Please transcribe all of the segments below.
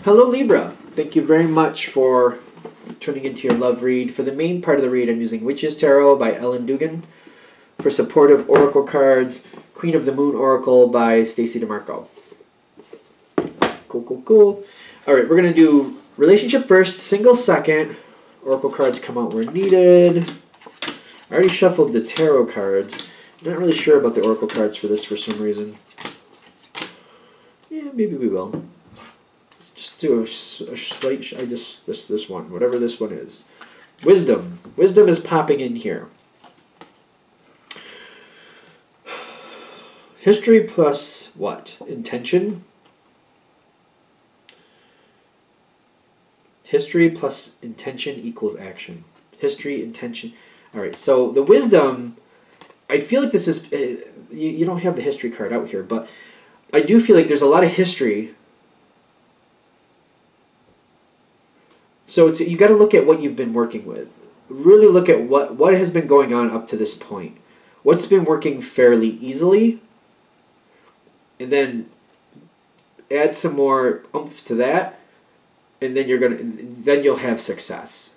Hello Libra, thank you very much for tuning into your love read. For the main part of the read, I'm using Witch's Tarot by Ellen Dugan. For supportive oracle cards, Queen of the Moon Oracle by Stacey DeMarco. Cool. Alright, we're going to do relationship first, single second. Oracle cards come out where needed. I already shuffled the tarot cards. I'm not really sure about the oracle cards for this for some reason. Yeah, maybe we will. Let's just do a slight, this one, whatever this one is. Wisdom. Wisdom is popping in here. History plus what? Intention? History plus intention equals action. History, intention. All right, so the wisdom, I feel like this is, you don't have the history card out here, but I do feel like there's a lot of history. So it's, you got to look at what you've been working with. Really look at what has been going on up to this point. What's been working fairly easily, and then add some more oomph to that, and then you'll have success.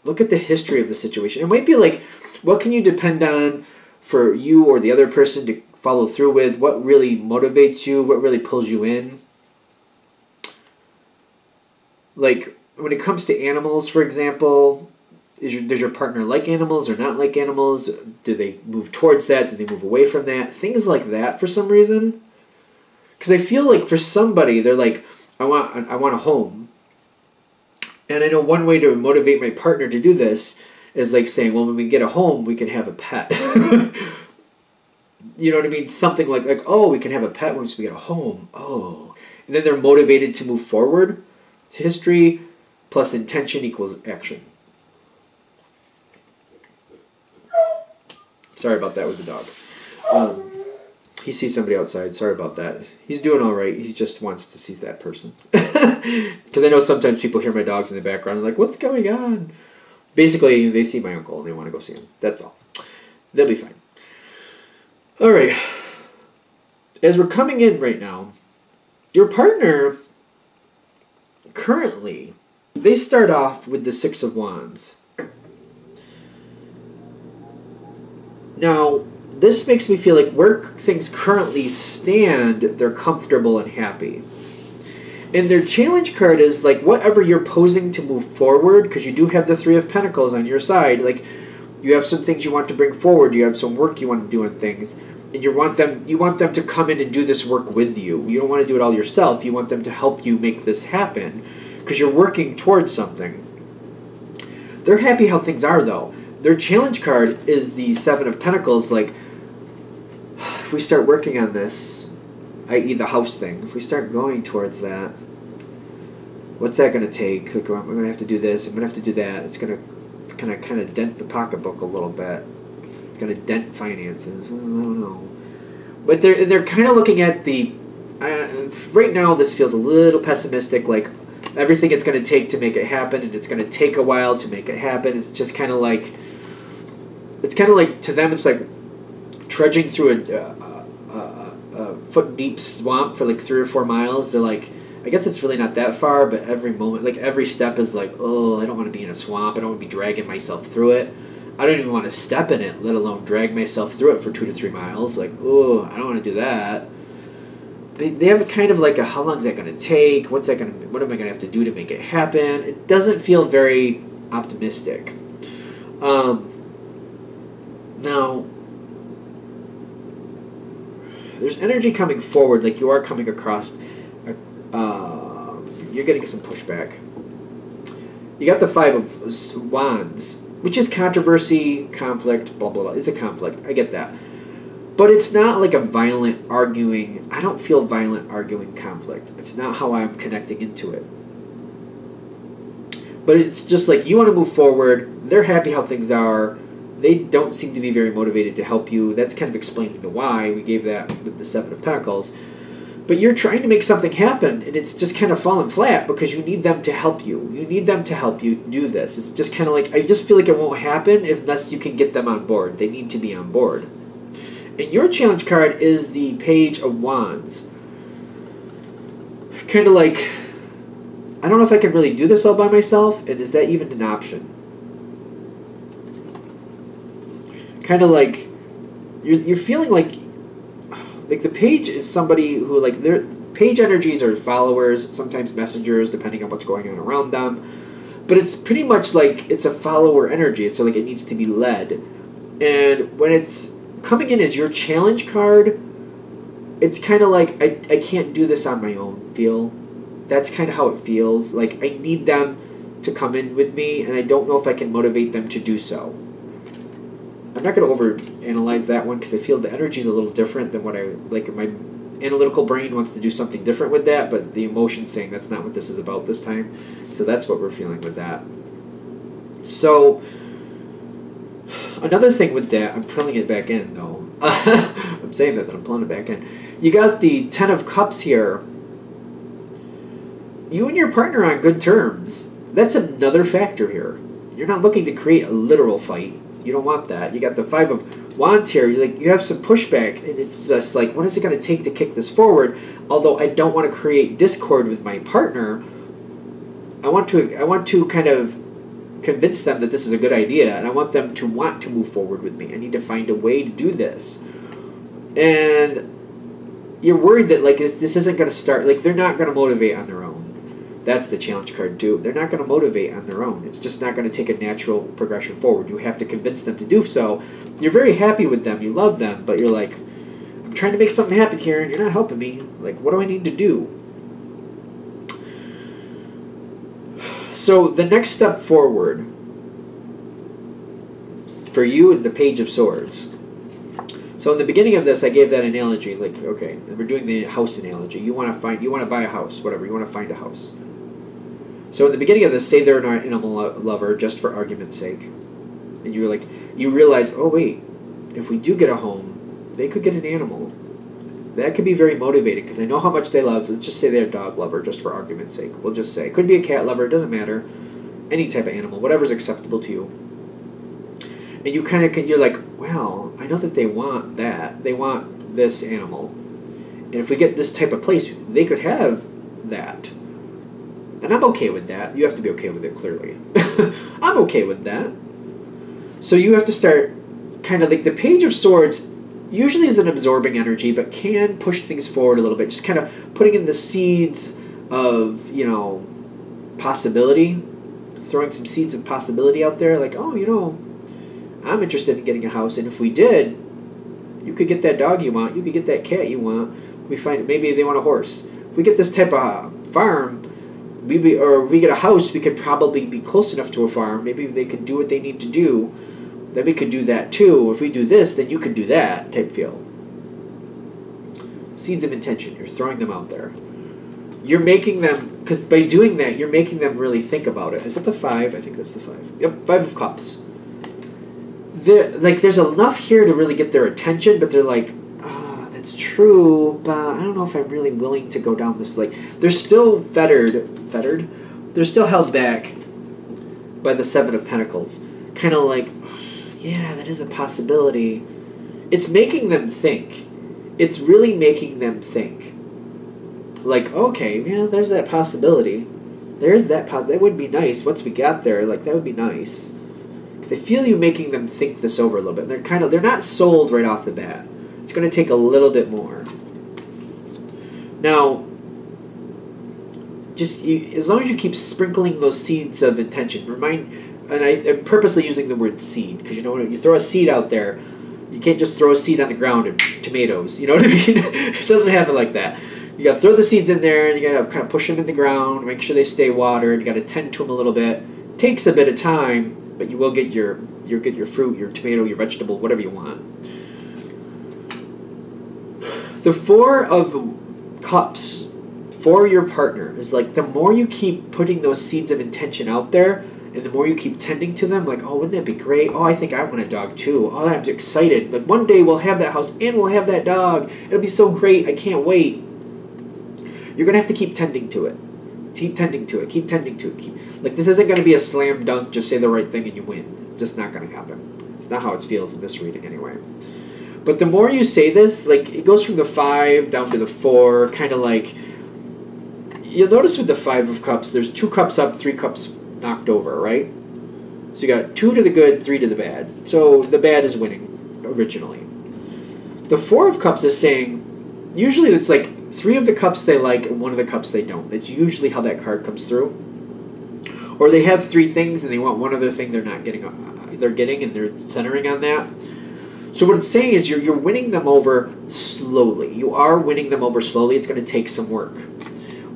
Look at the history of the situation. It might be like, what can you depend on for you or the other person to follow through with? What really motivates you? What really pulls you in? Like, when it comes to animals, for example, does your partner like animals or not like animals? Do they move towards that? Do they move away from that? Things like that for some reason. Because I feel like for somebody, they're like, I want a home. And I know one way to motivate my partner to do this is like saying, well, when we get a home, we can have a pet. You know what I mean? Something like, oh, we can have a pet once we get a home. Oh. And then they're motivated to move forward. History plus intention equals action. Sorry about that with the dog. He sees somebody outside. Sorry about that. He's doing all right. He just wants to see that person. Because I know sometimes people hear my dogs in the background and like, what's going on? Basically, they see my uncle and they want to go see him. That's all. They'll be fine. All right. As we're coming in right now, your partner currently, they start off with the Six of Wands. Now, this makes me feel like where things currently stand, they're comfortable and happy. And their challenge card is like whatever you're posing to move forward, because you do have the Three of Pentacles on your side. Like you have some things you want to bring forward. You have some work you want to do on things. And you want them to come in and do this work with you. You don't want to do it all yourself. You want them to help you make this happen because you're working towards something. They're happy how things are, though. Their challenge card is the Seven of Pentacles. Like, if we start working on this, i.e. the house thing, if we start going towards that, what's that going to take? Like, I'm going to have to do this. I'm going to have to do that. It's going to kind of dent the pocketbook a little bit. It's going to dent finances. I don't know. But they're kind of looking at the... right now, this feels a little pessimistic, like everything it's going to take to make it happen, and it's going to take a while to make it happen. It's just kind of like... It's kind of like, to them, it's like trudging through a foot-deep swamp for like 3 or 4 miles. They're like, I guess it's really not that far, but every moment, like every step is like, oh, I don't want to be in a swamp. I don't want to be dragging myself through it. I don't even want to step in it, let alone drag myself through it for 2 to 3 miles. Like, oh, I don't want to do that. They have kind of like a, how long is that going to take? What am I going to have to do to make it happen? It doesn't feel very optimistic. Now, there's energy coming forward, like you are coming across, you're getting some pushback. You got the Five of Wands, which is controversy, conflict, blah, blah, blah. It's a conflict. I get that. But it's not like a violent arguing. I don't feel violent arguing conflict. It's not how I'm connecting into it. But it's just like you want to move forward. They're happy how things are. They don't seem to be very motivated to help you. That's kind of explaining the why. We gave that with the Seven of Pentacles. But you're trying to make something happen, and it's just kind of falling flat because you need them to help you. You need them to help you do this. It's just kind of like, I just feel like it won't happen unless you can get them on board. They need to be on board. And your challenge card is the Page of Wands. Kind of like I don't know if I can really do this all by myself, and is that even an option? Kind of like you're feeling like the page is somebody who, like, their page energies are followers, sometimes messengers, depending on what's going on around them. But it's pretty much like it's a follower energy. It's like it needs to be led. And when it's coming in as your challenge card, it's kind of like I can't do this on my own feel. That's kind of how it feels. Like I need them to come in with me, and I don't know if I can motivate them to do so. I'm not going to overanalyze that one because I feel the energy is a little different than what I like. My analytical brain wants to do something different with that, but the emotion's saying that's not what this is about this time. So that's what we're feeling with that. So another thing with that, I'm pulling it back in though. I'm saying that I'm pulling it back in. You got the Ten of Cups here. You and your partner are on good terms. That's another factor here. You're not looking to create a literal fight. You don't want that. You got the Five of Wands here. You have some pushback, and it's just like, what is it going to take to kick this forward? Although I don't want to create discord with my partner, I want to kind of convince them that this is a good idea, and I want them to want to move forward with me. I need to find a way to do this. And you're worried that like this isn't going to start, like they're not going to motivate on their own. That's the challenge card too. They're not going to motivate on their own. It's just not going to take a natural progression forward. You have to convince them to do so. You're very happy with them. You love them, but you're like, I'm trying to make something happen here, and you're not helping me. Like, what do I need to do? So the next step forward for you is the Page of Swords. So in the beginning of this, I gave that analogy. Like, okay, we're doing the house analogy. You want to buy a house, whatever. You want to find a house. So in the beginning of this, say they're an animal lover, just for argument's sake, and you realize, oh wait, if we do get a home, they could get an animal. That could be very motivating because I know how much they love. Let's just say they're a dog lover, just for argument's sake. We'll just say it could be a cat lover. It doesn't matter, any type of animal, whatever's acceptable to you. And you kind of you're like, well, I know that they want that. They want this animal, and if we get this type of place, they could have that. And I'm okay with that. You have to be okay with it, clearly. I'm okay with that. So you have to start kind of like the Page of Swords usually is an absorbing energy, but can push things forward a little bit. Just kind of putting in the seeds of, possibility. Throwing some seeds of possibility out there. Like, oh, I'm interested in getting a house. And if we did, you could get that dog you want. You could get that cat you want. We find maybe they want a horse. If we get this type of farm, or we get a house, we could probably be close enough to a farm. Maybe they could do what they need to do. Then we could do that too. If we do this, then you could do that type feel. Seeds of intention. You're throwing them out there. You're making them, because by doing that, you're making them really think about it. Is that the 5? I think that's the 5. Yep, 5 of Cups. There's enough here to really get their attention, but they're like, it's true, but I don't know if I'm really willing to go down this. Like, they're still fettered. They're still held back by the 7 of Pentacles. Kind of like, yeah, that is a possibility. It's making them think. It's really making them think. Like, okay, yeah, there's that possibility. There's that that would be nice. Once we got there, like, that would be nice. Because I feel you making them think this over a little bit. They're not sold right off the bat. It's going to take a little bit more. Now, just as long as you keep sprinkling those seeds of intention, and I'm purposely using the word seed, because when you throw a seed out there, you can't just throw a seed on the ground and tomatoes. You know what I mean? It doesn't happen like that. You got to throw the seeds in there, and you got to kind of push them in the ground, make sure they stay watered. You got to tend to them a little bit. It takes a bit of time, but you will get your fruit, your tomato, your vegetable, whatever you want. The 4 of Cups for your partner is like, the more you keep putting those seeds of intention out there, and the more you keep tending to them, like, oh, wouldn't that be great? Oh, I think I want a dog too. Oh, I'm excited. Like, one day we'll have that house and we'll have that dog. It'll be so great. I can't wait. You're going to have to keep tending to it. Keep tending to it. Keep tending to it. Like, this isn't going to be a slam dunk, just say the right thing and you win. It's just not going to happen. It's not how it feels in this reading anyway. But the more you say this, like, it goes from the 5 down to the 4, kind of like, you'll notice with the Five of Cups, there's 2 cups up, 3 cups knocked over, right? So you got 2 to the good, 3 to the bad. So the bad is winning originally. The Four of Cups is saying, usually it's like 3 of the cups they like and 1 of the cups they don't. That's usually how that card comes through. Or they have 3 things and they want one other thing they're not getting, and they're centering on that. So what it's saying is you're winning them over slowly. You are winning them over slowly. It's going to take some work.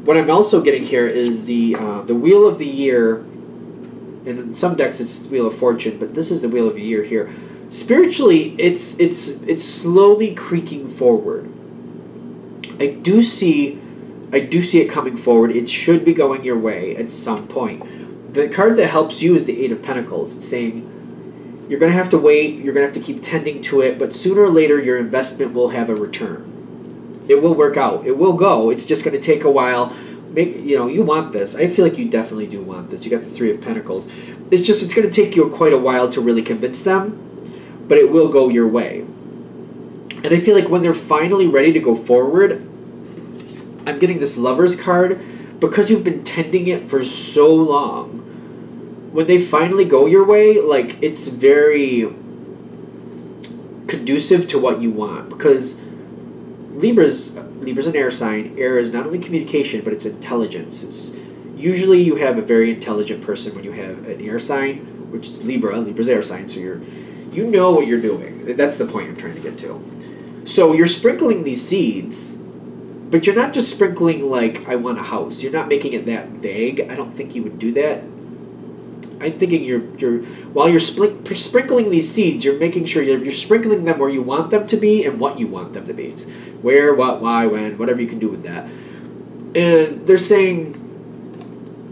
What I'm also getting here is the Wheel of the Year. And in some decks it's Wheel of Fortune, but this is the Wheel of the Year here. Spiritually, it's slowly creaking forward. I do see it coming forward. It should be going your way at some point. The card that helps you is the Eight of Pentacles. It's saying you're going to have to wait, you're going to have to keep tending to it, but sooner or later your investment will have a return. It will work out. It will go. It's just going to take a while. You want this. I feel like you definitely do want this. You got the Three of Pentacles. It's going to take you quite a while to really convince them, but it will go your way. And I feel like when they're finally ready to go forward, I'm getting this Lover's card because you've been tending it for so long. When they finally go your way, like, it's very conducive to what you want, because Libra's an air sign. Air is not only communication, but it's intelligence. It's usually you have a very intelligent person when you have an air sign, which is Libra. Libra's air sign, so you know what you're doing. That's the point I'm trying to get to. So you're sprinkling these seeds, but you're not just sprinkling like, I want a house. You're not making it that vague. I don't think you would do that. I'm thinking while you're sprinkling these seeds, you're making sure you're sprinkling them where you want them to be and what you want them to be. It's where, what, why, when, whatever you can do with that. And they're saying,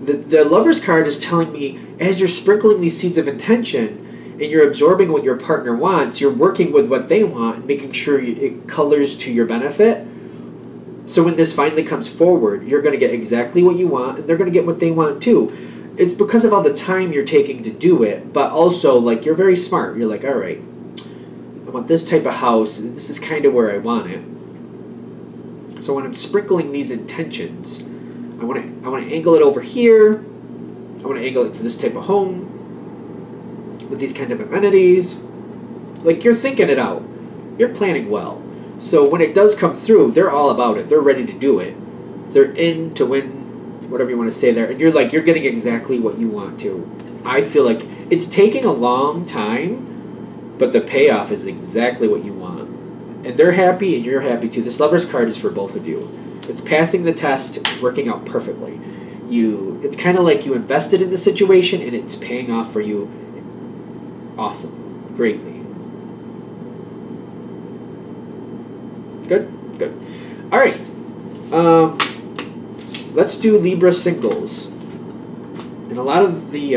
the Lover's card is telling me, as you're sprinkling these seeds of intention and you're absorbing what your partner wants, you're working with what they want and making sure it colors to your benefit. So when this finally comes forward, you're going to get exactly what you want, and they're going to get what they want too. It's because of all the time you're taking to do it, but also, like, you're very smart. You're like, all right, I want this type of house, and this is kind of where I want it. So when I'm sprinkling these intentions, I want to angle it over here. I want to angle it to this type of home with these kind of amenities. Like, you're thinking it out. You're planning well. So when it does come through, they're all about it. They're ready to do it. They're in to win, whatever you want to say there, and you're getting exactly what you want to. I feel like it's taking a long time, but the payoff is exactly what you want. And they're happy, and you're happy too. This Lover's card is for both of you. It's passing the test, working out perfectly. It's kind of like you invested in the situation, and it's paying off for you. Awesome. Greatly. Good. All right. Let's do Libra singles. And a lot of the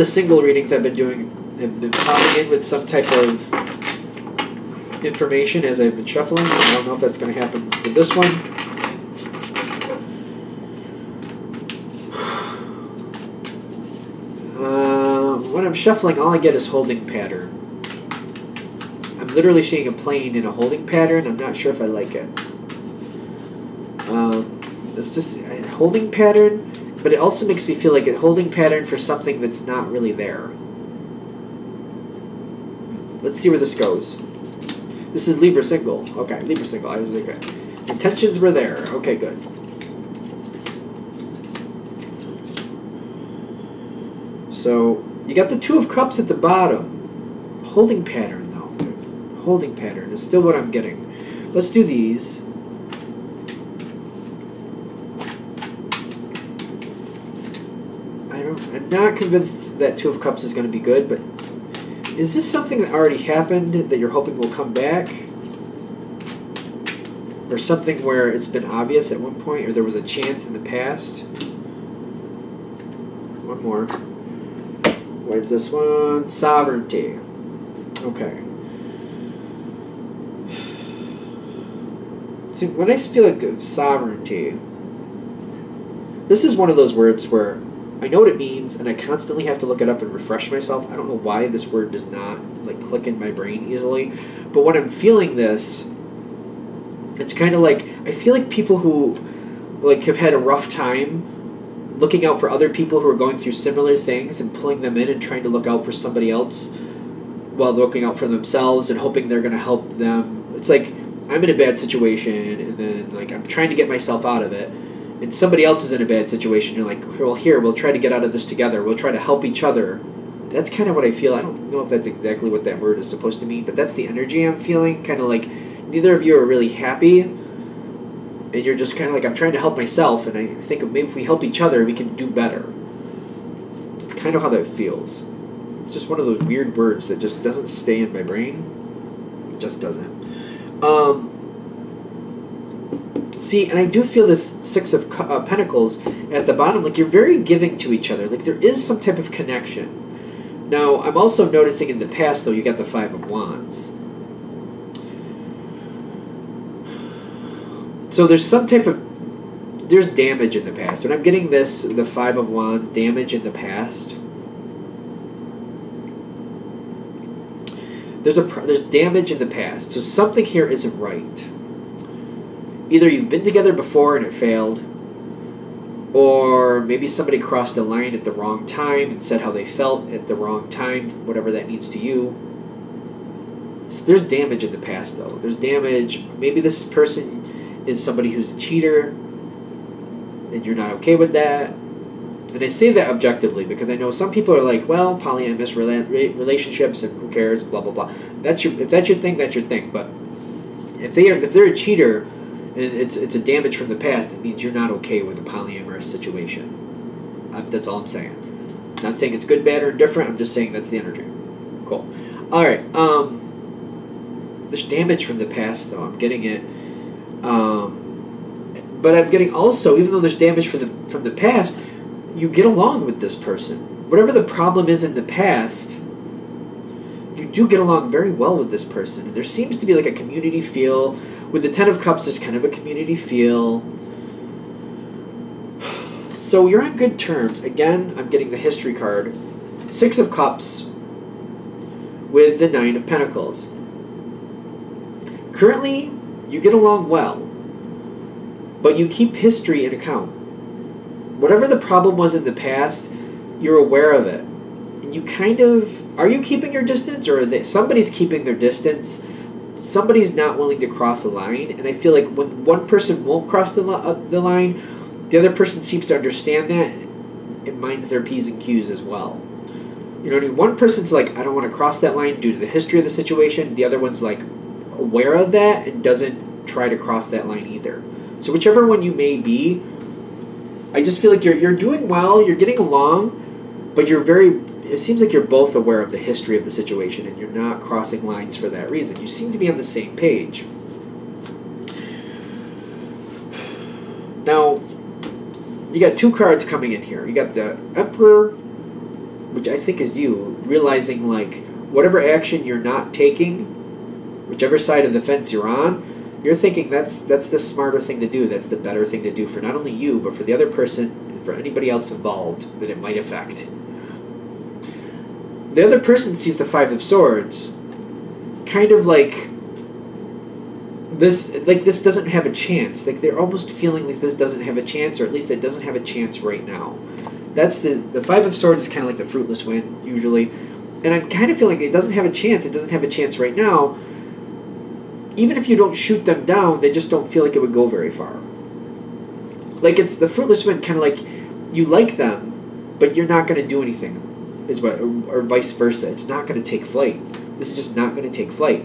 single readings I've been doing have been popping in with some type of information as I've been shuffling. I don't know if that's going to happen with this one. When I'm shuffling, all I get is holding pattern. I'm literally seeing a plane in a holding pattern. I'm not sure if I like it. It's just a holding pattern, but it also makes me feel like a holding pattern for something that's not really there. Let's see where this goes. This is Libra single. Okay, Libra single. I was okay. Intentions were there. Okay, good. So you got the Two of Cups at the bottom. Holding pattern, though. Holding pattern is still what I'm getting. Let's do these. I'm not convinced that Two of Cups is going to be good, but is this something that already happened that you're hoping will come back? Or something where it's been obvious at one point, or there was a chance in the past? One more. What is this one? Sovereignty. Okay. See, when I feel like sovereignty, this is one of those words where I know what it means, and I constantly have to look it up and refresh myself. I don't know why this word does not click in my brain easily, but when I'm feeling this, it's kind of like I feel like people who like have had a rough time looking out for other people who are going through similar things and pulling them in and trying to look out for somebody else while looking out for themselves and hoping they're going to help them. It's like I'm in a bad situation and then like I'm trying to get myself out of it, and somebody else is in a bad situation. You're like, well, here, we'll try to get out of this together. We'll try to help each other. That's kind of what I feel. I don't know if that's exactly what that word is supposed to mean, but that's the energy I'm feeling. Kind of like neither of you are really happy, and you're just kind of like, I'm trying to help myself, and I think maybe if we help each other, we can do better. That's kind of how that feels. It's just one of those weird words that just doesn't stay in my brain. It just doesn't. See, and I do feel this Six of Pentacles at the bottom, like you're very giving to each other. Like there is some type of connection. Now, I'm also noticing in the past, though, you got the Five of Wands. So there's some type of, there's damage in the past. When I'm getting this, the Five of Wands, damage in the past. There's damage in the past. So something here isn't right. Either you've been together before and it failed, or maybe somebody crossed a line at the wrong time and said how they felt at the wrong time, whatever that means to you. So there's damage in the past, though. There's damage. Maybe this person is somebody who's a cheater, and you're not okay with that. And I say that objectively because I know some people are like, well, polyamorous relationships and who cares, blah blah blah. If that's your thing, that's your thing. But if they're a cheater and it's a damage from the past, it means you're not okay with a polyamorous situation. That's all I'm saying. Not saying it's good, bad, or indifferent. I'm just saying that's the energy. Cool. All right. There's damage from the past, though. I'm getting it. But I'm getting also, even though there's damage from the past, you get along with this person. Whatever the problem is in the past, you do get along very well with this person. There seems to be like a community feel. With the Ten of Cups, there's kind of a community feel. So you're on good terms. Again, I'm getting the history card. Six of Cups with the Nine of Pentacles. Currently, you get along well, but you keep history in account. Whatever the problem was in the past, you're aware of it. And you kind of, are you keeping your distance, or somebody's keeping their distance? Somebody's not willing to cross a line, and I feel like when one person won't cross the line, the other person seems to understand that and minds their P's and Q's as well. You know what I mean? One person's like, I don't want to cross that line due to the history of the situation. The other one's like aware of that and doesn't try to cross that line either. So whichever one you may be, I just feel like you're doing well, you're getting along, but it seems like you're both aware of the history of the situation and you're not crossing lines for that reason. You seem to be on the same page. Now, you got two cards coming in here. You got the Emperor, which I think is you, realizing like whatever action you're not taking, whichever side of the fence you're on, you're thinking that's the smarter thing to do. That's the better thing to do for not only you, but for the other person and for anybody else involved that it might affect. The other person sees the Five of Swords, kind of like this doesn't have a chance. Like they're almost feeling like this doesn't have a chance, or at least it doesn't have a chance right now. That's the Five of Swords is kind of like the fruitless win usually, and I'm kind of feeling it doesn't have a chance. It doesn't have a chance right now. Even if you don't shoot them down, they just don't feel like it would go very far. Like it's the fruitless win, kind of like you like them, but you're not going to do anything. Or vice versa. It's not going to take flight. This is just not going to take flight.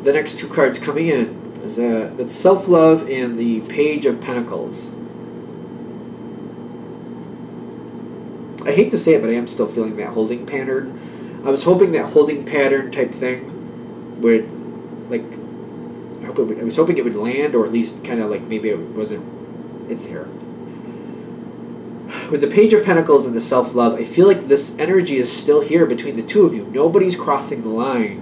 The next two cards coming in is that's Self-Love and the Page of Pentacles. I hate to say it, but I am still feeling that holding pattern. I was hoping that holding pattern type thing would, like, I was hoping it would land, or at least kind of like maybe it wasn't. It's here. With the Page of Pentacles and the Self-Love, I feel like this energy is still here between the two of you. Nobody's crossing the line.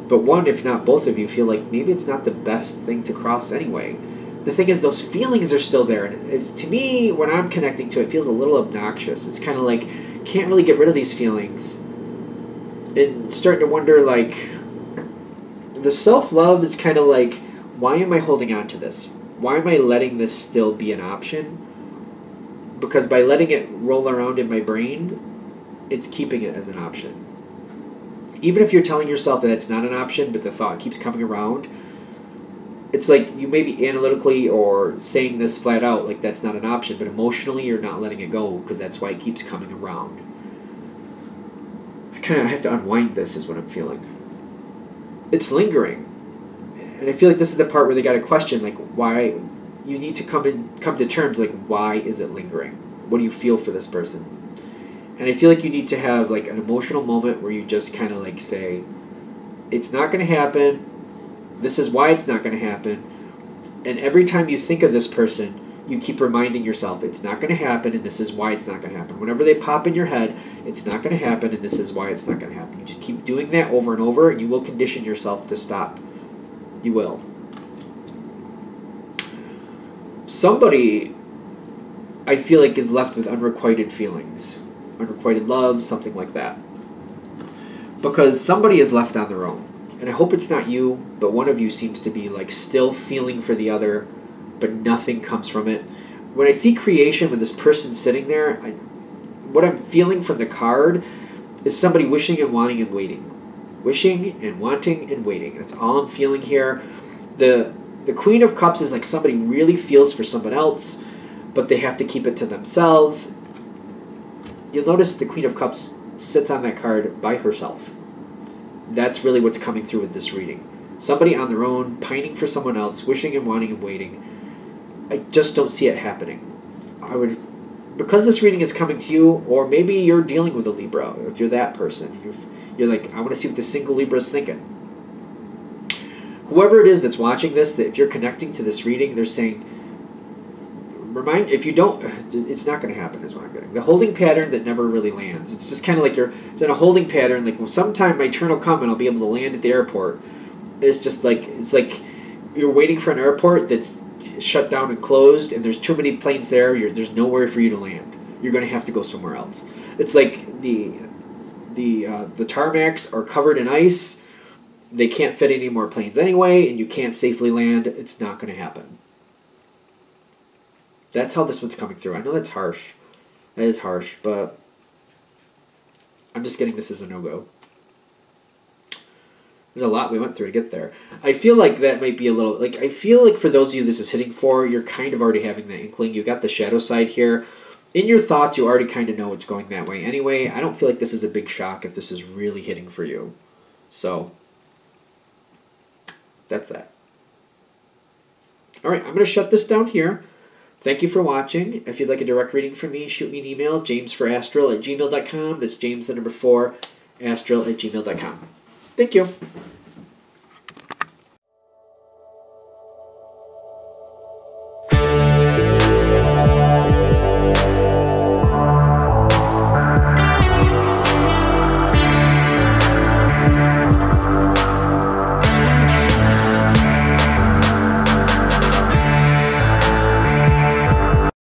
But one, if not both of you, feel like maybe it's not the best thing to cross anyway. The thing is, those feelings are still there. And to me, when I'm connecting to it, it feels a little obnoxious. It's kind of like, can't really get rid of these feelings. And starting to wonder, like, the self-love is kind of like, why am I holding on to this? Why am I letting this still be an option? Because by letting it roll around in my brain, it's keeping it as an option. Even if you're telling yourself that it's not an option, but the thought keeps coming around, it's like you may be analytically or saying this flat out, like that's not an option, but emotionally you're not letting it go because that's why it keeps coming around. I have to unwind this is what I'm feeling. It's lingering. And I feel like this is the part where they got to question, like, why you need to come to terms, like, why is it lingering? What do you feel for this person? And I feel like you need to have, like, an emotional moment where you just kind of, like, say, it's not going to happen. This is why it's not going to happen. And every time you think of this person, you keep reminding yourself, it's not going to happen, and this is why it's not going to happen. Whenever they pop in your head, it's not going to happen, and this is why it's not going to happen. You just keep doing that over and over, and you will condition yourself to stop. You will. Somebody, I feel like, is left with unrequited feelings. Unrequited love, something like that. Because somebody is left on their own. And I hope it's not you, but one of you seems to be like still feeling for the other, but nothing comes from it. When I see creation with this person sitting there, what I'm feeling from the card is somebody wishing and wanting and waiting. Wishing and wanting and waiting. That's all I'm feeling here. The Queen of Cups is like somebody really feels for someone else, but they have to keep it to themselves. You'll notice the Queen of Cups sits on that card by herself. That's really what's coming through with this reading. Somebody on their own, pining for someone else, wishing and wanting and waiting. I just don't see it happening. Because this reading is coming to you, or maybe you're dealing with a Libra, if you're that person. You're like, I want to see what the single Libra is thinking. Whoever it is that's watching this, that if you're connecting to this reading, they're saying, if you don't, it's not going to happen is what I'm getting. The holding pattern that never really lands. It's just kind of like it's in a holding pattern, like, well, sometime my turn will come and I'll be able to land at the airport. It's just like, it's like you're waiting for an airport that's shut down and closed, and there's too many planes there. There's nowhere for you to land. You're going to have to go somewhere else. It's like the tarmacs are covered in ice. They can't fit any more planes anyway, and you can't safely land. It's not going to happen. That's how this one's coming through. I know that's harsh. That is harsh, but I'm just getting this as a no-go. There's a lot we went through to get there. I feel like that might be a little... Like, I feel like for those of you this is hitting for, you're kind of already having that inkling. You got the shadow side here. In your thoughts, you already kind of know it's going that way anyway. I don't feel like this is a big shock if this is really hitting for you. So, that's that. All right, I'm going to shut this down here. Thank you for watching. If you'd like a direct reading from me, shoot me an email, jamesforastral@gmail.com. That's James, the number 4, astral@gmail.com. Thank you.